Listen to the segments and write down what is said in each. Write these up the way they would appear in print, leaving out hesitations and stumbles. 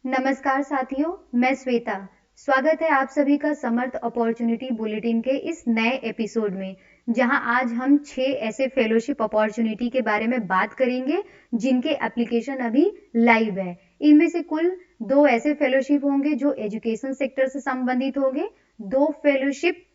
नमस्कार साथियों, मैं श्वेता। स्वागत है आप सभी का समर्थ अपॉर्चुनिटी बुलेटिन के इस नए एपिसोड में, जहां आज हम 6 ऐसे फेलोशिप अपॉर्चुनिटी के बारे में बात करेंगे जिनके एप्लीकेशन अभी लाइव है। इनमें से कुल 2 ऐसे फेलोशिप होंगे जो एजुकेशन सेक्टर से संबंधित होंगे, 2 फेलोशिप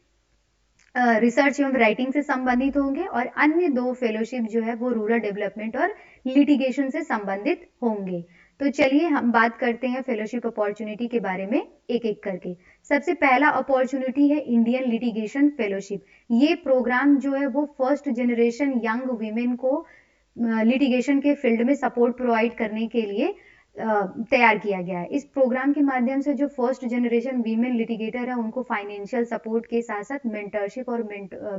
रिसर्च एवं राइटिंग से संबंधित होंगे और अन्य 2 फेलोशिप जो है वो रूरल डेवलपमेंट और लिटिगेशन से संबंधित होंगे। तो चलिए हम बात करते हैं फेलोशिप अपॉर्चुनिटी के बारे में एक एक करके। सबसे पहला अपॉर्चुनिटी है इंडियन लिटिगेशन फेलोशिप। ये प्रोग्राम जो है वो फर्स्ट जनरेशन यंग वीमेन को लिटिगेशन के फील्ड में सपोर्ट प्रोवाइड करने के लिए तैयार किया गया है। इस प्रोग्राम के माध्यम से जो फर्स्ट जनरेशन वीमेन लिटिगेटर है उनको फाइनेंशियल सपोर्ट के साथ साथ मेंटरशिप और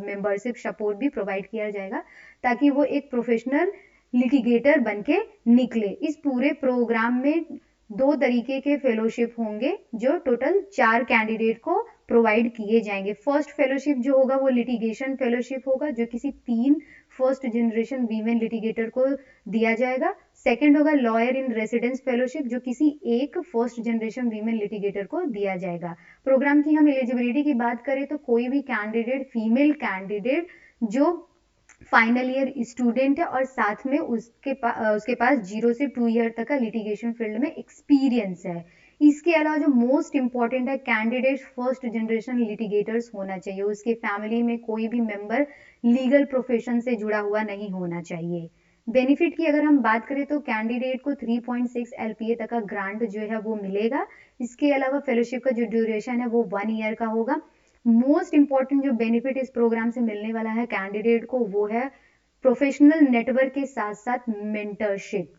मेंबरशिप सपोर्ट भी प्रोवाइड किया जाएगा ताकि वो एक प्रोफेशनल लिटिगेटर बन के निकले। इस पूरे प्रोग्राम में 2 तरीके के फेलोशिप होंगे जो टोटल 4 कैंडिडेट को प्रोवाइड किए जाएंगे। फर्स्ट फेलोशिप जो होगा वो लिटिगेशन फेलोशिप होगा जो किसी 3 फर्स्ट जनरेशन वीमेन लिटिगेटर को दिया जाएगा। सेकंड होगा लॉयर इन रेसिडेंस फेलोशिप जो किसी एक फर्स्ट जनरेशन वीमेन लिटिगेटर को दिया जाएगा। प्रोग्राम की हम एलिजिबिलिटी की बात करें तो कोई भी कैंडिडेट, फीमेल कैंडिडेट जो फाइनल ईयर स्टूडेंट है और साथ में उसके पास 0 से 2 ईयर तक का लिटिगेशन फील्ड में एक्सपीरियंस है। इसके अलावा जो मोस्ट इंपॉर्टेंट है, कैंडिडेट फर्स्ट जनरेशन लिटिगेटर्स होना चाहिए। उसके फैमिली में कोई भी मेंबर लीगल प्रोफेशन से जुड़ा हुआ नहीं होना चाहिए। बेनिफिट की अगर हम बात करें तो कैंडिडेट को 3.6 एलपीए तक का ग्रांट जो है वो मिलेगा। इसके अलावा फेलोशिप का जो ड्यूरेशन है वो 1 ईयर का होगा। मोस्ट इंपॉर्टेंट जो बेनिफिट इस प्रोग्राम से मिलने वाला है कैंडिडेट को वो है प्रोफेशनल नेटवर्क के साथ साथ मेंटरशिप।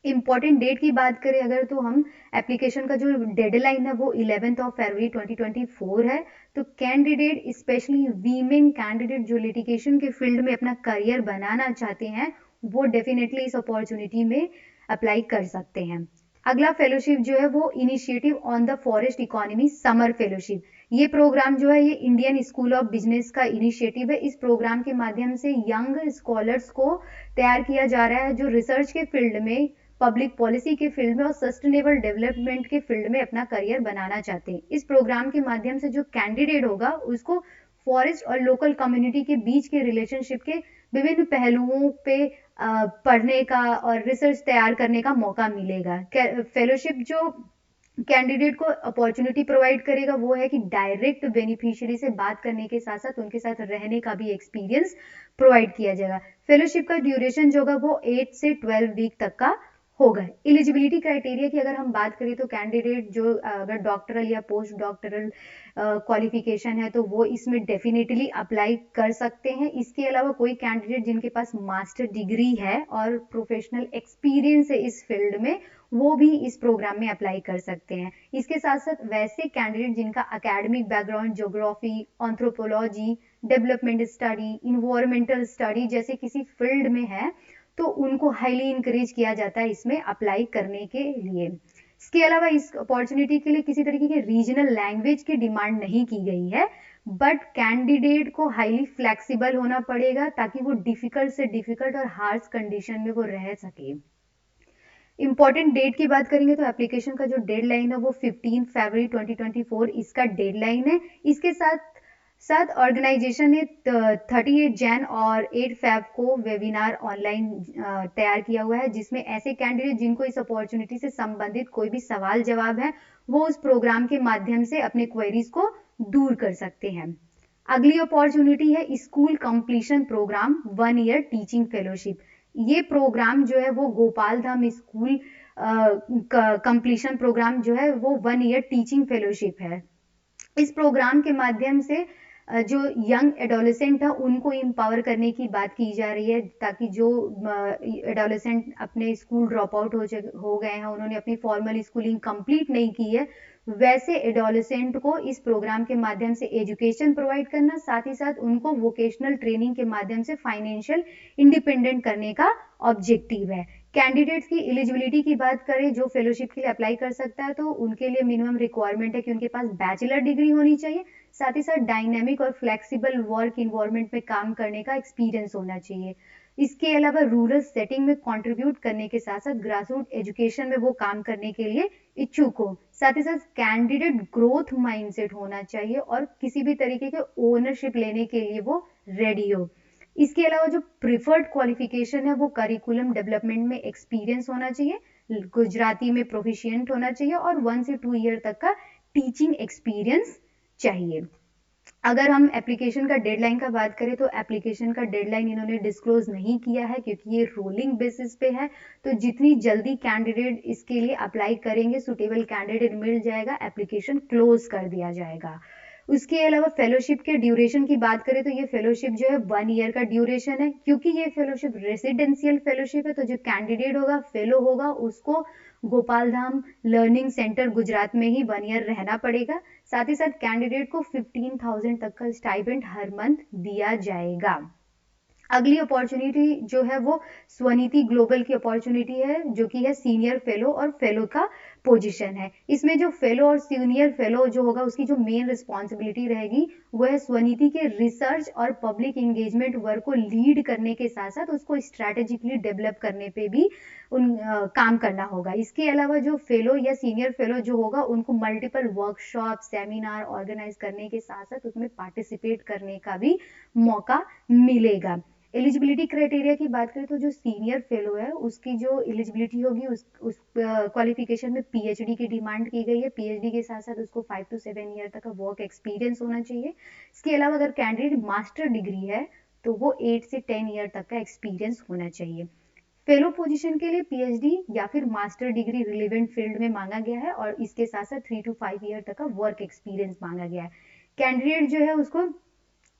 इंपॉर्टेंट डेट की बात करें अगर तो हम एप्लीकेशन का जो डेडलाइन है वो 11 फरवरी 2024 है। तो कैंडिडेट, स्पेशली वीमेन कैंडिडेट जो लिटिगेशन के फील्ड में अपना करियर बनाना चाहते हैं वो डेफिनेटली इस अपॉर्चुनिटी में अप्लाई कर सकते हैं। अगला फेलोशिप जो है वो initiative on the forest economy summer fellowship. ये प्रोग्राम जो है ये इंडियन स्कूल ऑफ बिजनेस का इनिशिएटिव है। इस प्रोग्राम के माध्यम से यंग स्कॉलर्स को तैयार किया जा रहा है जो रिसर्च के फील्ड में, पब्लिक पॉलिसी के फील्ड में और सस्टेनेबल डेवलपमेंट के फील्ड में अपना करियर बनाना चाहते हैं। इस प्रोग्राम के माध्यम से जो कैंडिडेट होगा उसको फॉरेस्ट और लोकल कम्युनिटी के बीच के रिलेशनशिप के विभिन्न पहलुओं पे पढ़ने का और रिसर्च तैयार करने का मौका मिलेगा। फेलोशिप जो कैंडिडेट को अपॉर्चुनिटी प्रोवाइड करेगा वो है कि डायरेक्ट बेनिफिशियरी से बात करने के साथ साथ उनके साथ रहने का भी एक्सपीरियंस प्रोवाइड किया जाएगा। फेलोशिप का ड्यूरेशन जो होगा वो 8 से 12 वीक तक का होगा। एलिजिबिलिटी क्राइटेरिया की अगर हम बात करें तो कैंडिडेट जो अगर डॉक्टरल या पोस्ट डॉक्टरल क्वालिफिकेशन है तो वो इसमें डेफिनेटली अप्लाई कर सकते हैं। इसके अलावा कोई कैंडिडेट जिनके पास मास्टर डिग्री है और प्रोफेशनल एक्सपीरियंस है इस फील्ड में वो भी इस प्रोग्राम में अप्लाई कर सकते हैं। इसके साथ साथ वैसे कैंडिडेट जिनका academic background geography, anthropology, development study, environmental study जैसे किसी फील्ड में है तो उनको हाईली इंकरेज किया जाता है इसमें अप्लाई करने के लिए। इसके अलावा इस अपॉर्चुनिटी के लिए किसी तरीके के रीजनल लैंग्वेज की डिमांड नहीं की गई है, बट कैंडिडेट को हाईली फ्लेक्सिबल होना पड़ेगा ताकि वो डिफिकल्ट से डिफिकल्ट और हार्श कंडीशन में वो रह सके। इंपॉर्टेंट डेट की बात करेंगे तो एप्लीकेशन का जो डेडलाइन है वो 15 फरवरी 2024 इसका डेडलाइन है। इसके साथ साथ ऑर्गेनाइजेशन ने 38 जैन और 8 फेब को वेबिनार ऑनलाइन तैयार किया हुआ है जिसमें ऐसे कैंडिडेट जिनको इस अपॉर्चुनिटी से संबंधित कोई भी सवाल जवाब है वो उस प्रोग्राम के माध्यम से अपने क्वेरीज को दूर कर सकते हैं। अगली अपॉर्चुनिटी है school completion programme 1 year teaching fellowship. ये प्रोग्राम जो है वो Gopal Dham school completion programme जो है वो 1 ईयर टीचिंग फेलोशिप है। इस प्रोग्राम के माध्यम से जो यंग एडोलेसेंट है उनको एम्पावर करने की बात की जा रही है ताकि जो एडोलेसेंट अपने स्कूल ड्रॉप आउट हो गए हैं, उन्होंने अपनी फॉर्मल स्कूलिंग कंप्लीट नहीं की है, वैसे एडोलेसेंट को इस प्रोग्राम के माध्यम से एजुकेशन प्रोवाइड करना, साथ ही साथ उनको वोकेशनल ट्रेनिंग के माध्यम से फाइनेंशियल इंडिपेंडेंट करने का ऑब्जेक्टिव है। कैंडिडेट्स की एलिजिबिलिटी की बात करें जो फेलोशिप के लिए अप्लाई कर सकता है तो उनके लिए मिनिमम रिक्वायरमेंट है कि उनके पास बैचलर डिग्री होनी चाहिए, साथ ही साथ डायनेमिक और फ्लेक्सिबल वर्क इन्वायरमेंट में काम करने का एक्सपीरियंस होना चाहिए। इसके अलावा रूरल सेटिंग में कंट्रीब्यूट करने के साथ साथ ग्रासरूट एजुकेशन में वो काम करने के लिए इच्छुक हो। साथ ही साथ कैंडिडेट ग्रोथ माइंडसेट होना चाहिए और किसी भी तरीके के ओनरशिप लेने के लिए वो रेडी हो। इसके अलावा जो प्रिफर्ड क्वालिफिकेशन है वो करिकुलम डेवलपमेंट में एक्सपीरियंस होना चाहिए, गुजराती में प्रोफिशिएंट होना चाहिए और 1 से 2 ईयर तक का टीचिंग एक्सपीरियंस चाहिए। अगर हम एप्लीकेशन का डेडलाइन का बात करें तो एप्लीकेशन का डेडलाइन इन्होंने डिस्क्लोज नहीं किया है क्योंकि ये रोलिंग बेसिस पे है, तो जितनी जल्दी कैंडिडेट इसके लिए अप्लाई करेंगे, सुटेबल कैंडिडेट मिल जाएगा, एप्लीकेशन क्लोज कर दिया जाएगा। उसके अलावा फेलोशिप के ड्यूरेशन की बात करें तो ये फेलोशिप जो है 1 ईयर का ड्यूरेशन है। क्योंकि ये फेलोशिप रेसिडेंशियल फेलोशिप है तो जो कैंडिडेट होगा, फेलो होगा, उसको गोपाल धाम लर्निंग सेंटर गुजरात में ही 1 ईयर रहना पड़ेगा। साथ ही साथ कैंडिडेट को 15,000 तक का स्टाइपेंड हर मंथ दिया जाएगा। अगली अपॉर्चुनिटी जो है वो स्वनिधि ग्लोबल की अपॉर्चुनिटी है, जो कि है सीनियर फेलो और फेलो का पोजीशन है। इसमें जो फेलो और सीनियर फेलो जो होगा उसकी जो मेन रिस्पॉन्सिबिलिटी रहेगी वो है स्वनिधि के रिसर्च और पब्लिक एंगेजमेंट वर्क को लीड करने के साथ साथ उसको स्ट्रैटेजिकली डेवलप करने पे भी काम करना होगा। इसके अलावा जो फेलो या सीनियर फेलो जो होगा उनको मल्टीपल वर्कशॉप, सेमिनार ऑर्गेनाइज करने के साथ साथ उसमें पार्टिसिपेट करने का भी मौका मिलेगा। एलिजिबिलिटी क्राइटेरिया की बात करें तो जो सीनियर फेलो है उसकी जो एलिजिबिलिटी होगी उस क्वालिफिकेशन में पीएचडी की डिमांड की गई है। पीएचडी के साथ साथ उसको 5 to 7 ईयर तक का वर्क एक्सपीरियंस होना चाहिए। इसके अलावा अगर कैंडिडेट मास्टर डिग्री है तो वो 8 से 10 ईयर तक का एक्सपीरियंस होना चाहिए। फेलो पोजीशन के लिए पीएचडी या फिर मास्टर डिग्री रिलेवेंट फील्ड में मांगा गया है और इसके साथ साथ 3 to 5 ईयर तक का वर्क एक्सपीरियंस मांगा गया है। कैंडिडेट जो है उसको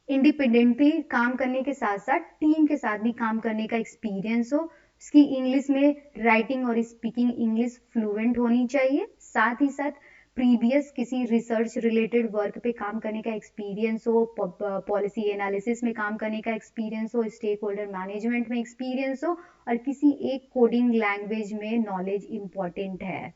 इंडिपेंडेंटली काम करने के साथ साथ टीम के साथ भी काम करने का एक्सपीरियंस हो। उसकी इंग्लिश में राइटिंग और स्पीकिंग इंग्लिश फ्लुएंट होनी चाहिए। साथ ही साथ प्रीवियस किसी रिसर्च रिलेटेड वर्क पे काम करने का एक्सपीरियंस हो, पॉलिसी एनालिसिस में काम करने का एक्सपीरियंस हो, स्टेक होल्डर मैनेजमेंट में एक्सपीरियंस हो और किसी एक कोडिंग लैंग्वेज में नॉलेज इंपॉर्टेंट है।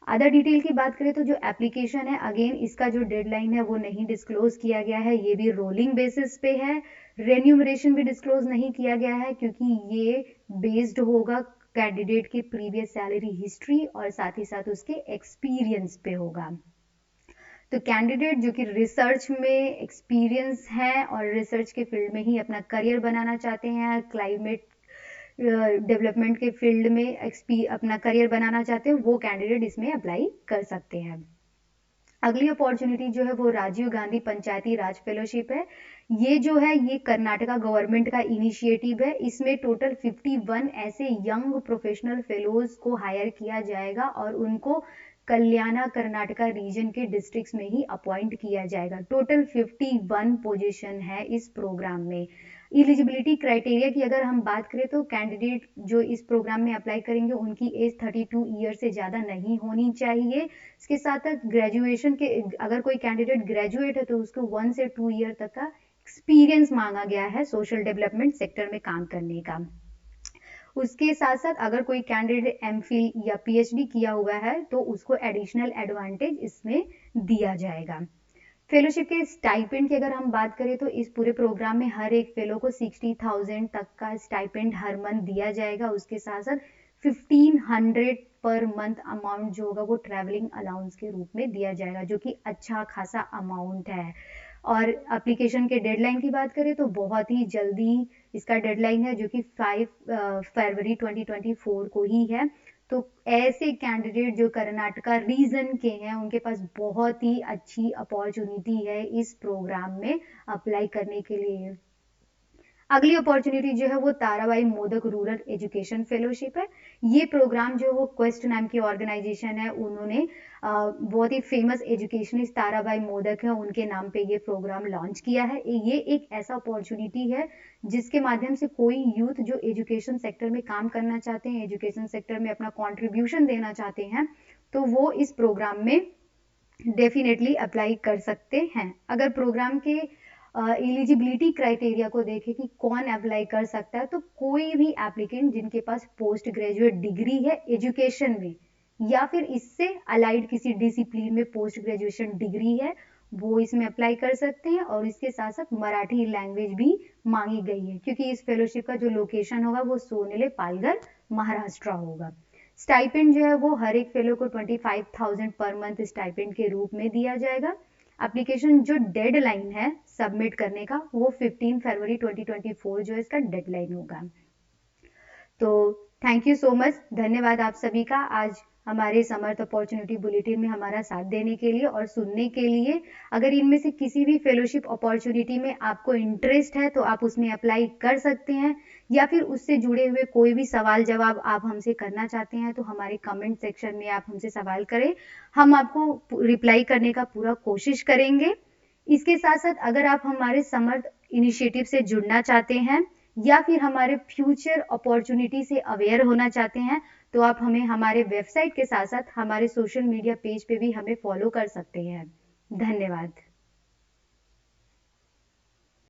अदर डिटेल की बात करें तो जो एप्लीकेशन है, अगेन इसका जो डेडलाइन है वो नहीं डिस्क्लोज किया गया है, ये भी रोलिंग बेसिस पे है। रेन्यूमरेशन भी डिस्क्लोज नहीं किया गया है क्योंकि ये बेस्ड होगा कैंडिडेट की प्रीवियस सैलरी हिस्ट्री और साथ ही साथ उसके एक्सपीरियंस पे होगा। तो कैंडिडेट जो कि रिसर्च में एक्सपीरियंस है और रिसर्च के फील्ड में ही अपना करियर बनाना चाहते हैं, क्लाइमेट डेवलपमेंट के फील्ड में अपना करियर बनाना चाहते हैं, वो कैंडिडेट इसमें अप्लाई कर सकते हैं। अगली अपॉर्चुनिटी जो है वो राजीव गांधी पंचायती राज फेलोशिप है। ये जो है ये कर्नाटका गवर्नमेंट का इनिशिएटिव है। इसमें टोटल 51 ऐसे यंग प्रोफेशनल फेलोज को हायर किया जाएगा और उनको कल्याणा कर्नाटका रीजन के डिस्ट्रिक्ट्स में ही अपॉइंट किया जाएगा। टोटल 51 पोजीशन है इस प्रोग्राम में। एलिजिबिलिटी क्राइटेरिया की अगर हम बात करें तो कैंडिडेट जो इस प्रोग्राम में अप्लाई करेंगे उनकी एज 32 ईयर से ज़्यादा नहीं होनी चाहिए। इसके साथ साथ ग्रेजुएशन के अगर कोई कैंडिडेट ग्रेजुएट है तो उसको 1 से 2 ईयर तक का एक्सपीरियंस मांगा गया है सोशल डेवलपमेंट सेक्टर में काम करने का। उसके साथ साथ अगर कोई कैंडिडेट एमफिल या पीएचडी किया हुआ है तो उसको एडिशनल एडवांटेज इसमें दिया जाएगा। फेलोशिप के स्टाइपेंड की अगर हम बात करें तो इस पूरे प्रोग्राम में हर एक फेलो को 60,000 तक का स्टाइपेंड हर मंथ दिया जाएगा। उसके साथ साथ 1500 पर मंथ अमाउंट जो होगा वो ट्रैवलिंग अलाउंस के रूप में दिया जाएगा, जो कि अच्छा खासा अमाउंट है। और एप्लीकेशन के डेडलाइन की बात करें तो बहुत ही जल्दी इसका डेडलाइन है, जो कि 5 फरवरी 2024 को ही है। तो ऐसे कैंडिडेट जो कर्नाटका रीजन के हैं उनके पास बहुत ही अच्छी अपॉर्चुनिटी है इस प्रोग्राम में अप्लाई करने के लिए। अगली अपॉर्चुनिटी जो है वो Tarabai modak rural education fellowship है। ये प्रोग्राम जो वो क्वेस्ट नाम की ऑर्गेनाइजेशन है, उन्होंने बहुत ही फेमस एजुकेशनिस्ट ताराबाई मोदक है, उनके नाम पे ये प्रोग्राम लॉन्च किया है। ये एक ऐसा अपॉर्चुनिटी है जिसके माध्यम से कोई यूथ जो एजुकेशन सेक्टर में काम करना चाहते हैं, एजुकेशन सेक्टर में अपना कॉन्ट्रीब्यूशन देना चाहते हैं, तो वो इस प्रोग्राम में डेफिनेटली अप्लाई कर सकते हैं। अगर प्रोग्राम के एलिजिबिलिटी क्राइटेरिया को देखें कि कौन अप्लाई कर सकता है, तो कोई भी एप्लीकेंट जिनके पास पोस्ट ग्रेजुएट डिग्री है एजुकेशन में या फिर इससे अलाइड किसी डिसिप्लिन में पोस्ट ग्रेजुएशन डिग्री है, वो इसमें अप्लाई कर सकते हैं। और इसके साथ साथ मराठी लैंग्वेज भी मांगी गई है, क्योंकि इस फेलोशिप का जो लोकेशन होगा वो सोनेले, पालघर, महाराष्ट्र होगा। स्टाइपेंड जो है वो हर एक फेलो को 25,000 पर मंथ स्टाइपेंड के रूप में दिया जाएगा। एप्लीकेशन जो डेडलाइन है सबमिट करने का वो 15 फरवरी 2024 जो है इसका डेडलाइन होगा। तो थैंक यू सो मच, धन्यवाद आप सभी का आज हमारे समर्थ अपॉर्चुनिटी बुलेटिन में हमारा साथ देने के लिए और सुनने के लिए। अगर इनमें से किसी भी फेलोशिप अपॉर्चुनिटी में आपको इंटरेस्ट है तो आप उसमें अप्लाई कर सकते हैं, या फिर उससे जुड़े हुए कोई भी सवाल जवाब आप हमसे करना चाहते हैं तो हमारे कमेंट सेक्शन में आप हमसे सवाल करें, हम आपको रिप्लाई करने का पूरा कोशिश करेंगे। इसके साथ साथ अगर आप हमारे समर्थ इनिशिएटिव से जुड़ना चाहते हैं या फिर हमारे फ्यूचर अपॉर्चुनिटी से अवेयर होना चाहते हैं तो आप हमें हमारे वेबसाइट के साथ साथ हमारे सोशल मीडिया पेज पे भी हमें फॉलो कर सकते हैं। धन्यवाद।